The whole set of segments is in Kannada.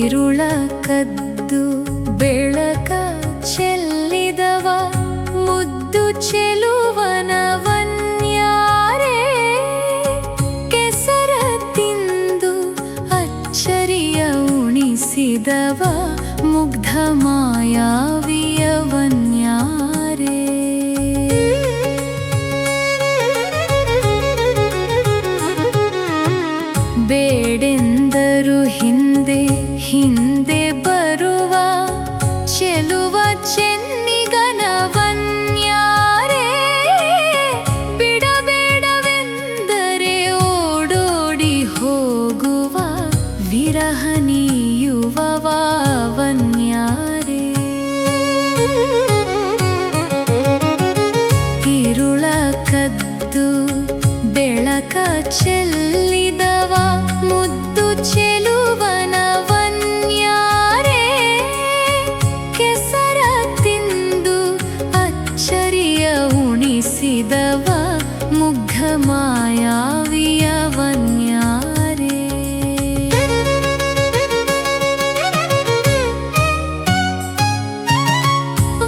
ಇರುಳ ಕದ್ದು ಬೆಳಕ ಚೆಲ್ಲಿದವ ಮುದ್ದು ಚೆಲುವನವನ್ಯಾರೇ ಕೆಸರ ತಿಂದು ಅಚ್ಚರಿಯ ಉಣಿಸಿದವ ಮುಗ್ಧ ಮಾಯಾವಿಯವನ್ಯಾರೇ ಬೇಡೆಂದರು ಹಿಂದೆ ಹಿಂದೆ ಬರುವ ಚೆಲುವ ಚೆನ್ನಿಗನವನ್ಯಾರೇ ಬಿಡಬೇಡವೆಂದರೆ ಓಡೋಡಿ ಹೋಗುವ ವಿರಹನೀಯುವವನ್ಯಾರೇ ಇರುಳ ಕದ್ದು ಬೆಳಕ ಚೆಲ್ಲಿದವ ಮುದ್ದು ಚೆಲುವನವನ್ಯಾರೇ ಕೆಸರ ತಿಂದು ಅಚ್ಚರಿಯ ಉಣಿಸಿದವ ಮುಗ್ಧ ಮಾಯಾವಿಯವನ್ಯಾರೇ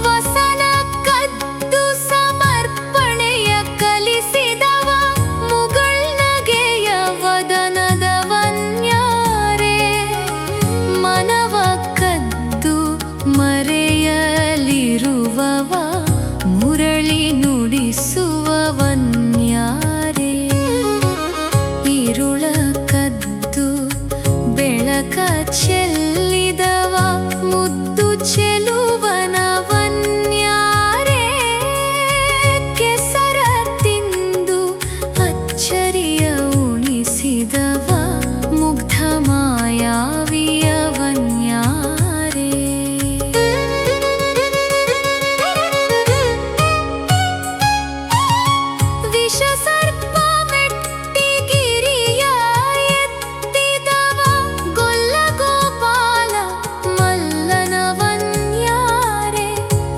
ವಸನ ಕದ್ದು ಸಮರ್ಪಣೆಯ ಕಲಿಸಿದವ ಮುಗುಳ್ನಗೆಯ ವದನದವನ್ಯಾರೇ ಮನವ ಕದ್ದು ಮರೆಯಲಿರುವವ ಮುರಳಿ ನುಡಿಸುವವನ್ಯಾರೇ ಇರುಳ ಕದ್ದು ಬೆಳಕ ಚೆಲ್ಲಿದವ ಮುದ್ದು ಚೆಲುವನವನ್ಯಾರೇ ಕೆಸರ ತಿಂದು ಅಚ್ಚರಿಯ ಉಣಿಸಿದವ ಮುಗ್ಧ ಮಾಯಾವಿಯವನ್ಯಾರೇ ವಿಷ ಸರ್ಪ ಮೆಟ್ಟಿಗಿರಿಯ ಎತ್ತಿದವ ಗೊಲ್ಲ ಗೋಪಾಲ ಮಲ್ಲನವನ್ಯಾರೇ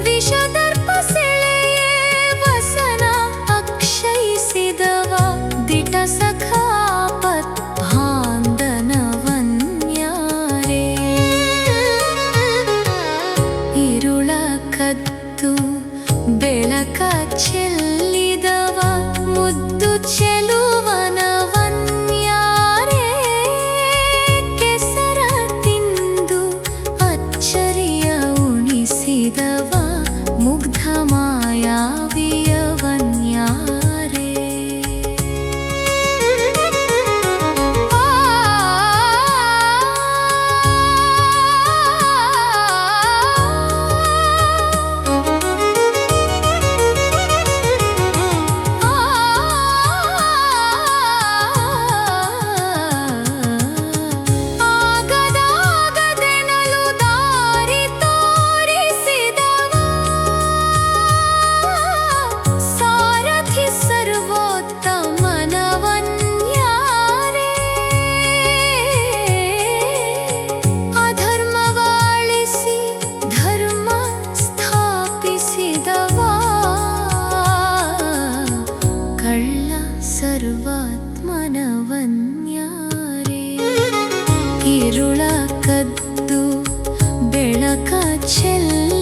ವಿಷದರ್ಪ ಸೆಳೆಯೇ ವಸನ ಅಕ್ಷಯಿಸಿದವ ದಿಟ ಸಖಾಪತ್ ಭಾಂದನವನ್ಯಾರೇ ಇರುಳ ಕದ್ದು ಬೆಳಕ ಚೆಲ್ಲಿದವ ಮುದ್ದು ಚೆಲುವನವನ್ಯಾರೇ ಕೆಸರ ತಿಂದು ಅಚ್ಚರಿಯ ಉಣಿಸಿದವ ಮುಗ್ಧ ಮಾಯಾವಿಯವನ್ಯಾರೇ ಆಗದಾಗದೆನಲು ದಾರಿ ತೋರಿಸಿದವ ಸಾರಥಿ ಸರ್ವೋತ್ತಮನವನ್ಯಾರೇ ಅಧರ್ಮವಾಳಿಸಿ ಧರ್ಮ ಸ್ಥಾಪಿಸಿದವ ಕಳ್ಳ ಸರ್ವಾತ್ಮನವನ್ಯಾರೇ ಇರುಳ ಕದ್ದು ಬೆಳಕ ಚೆಲ್ಲ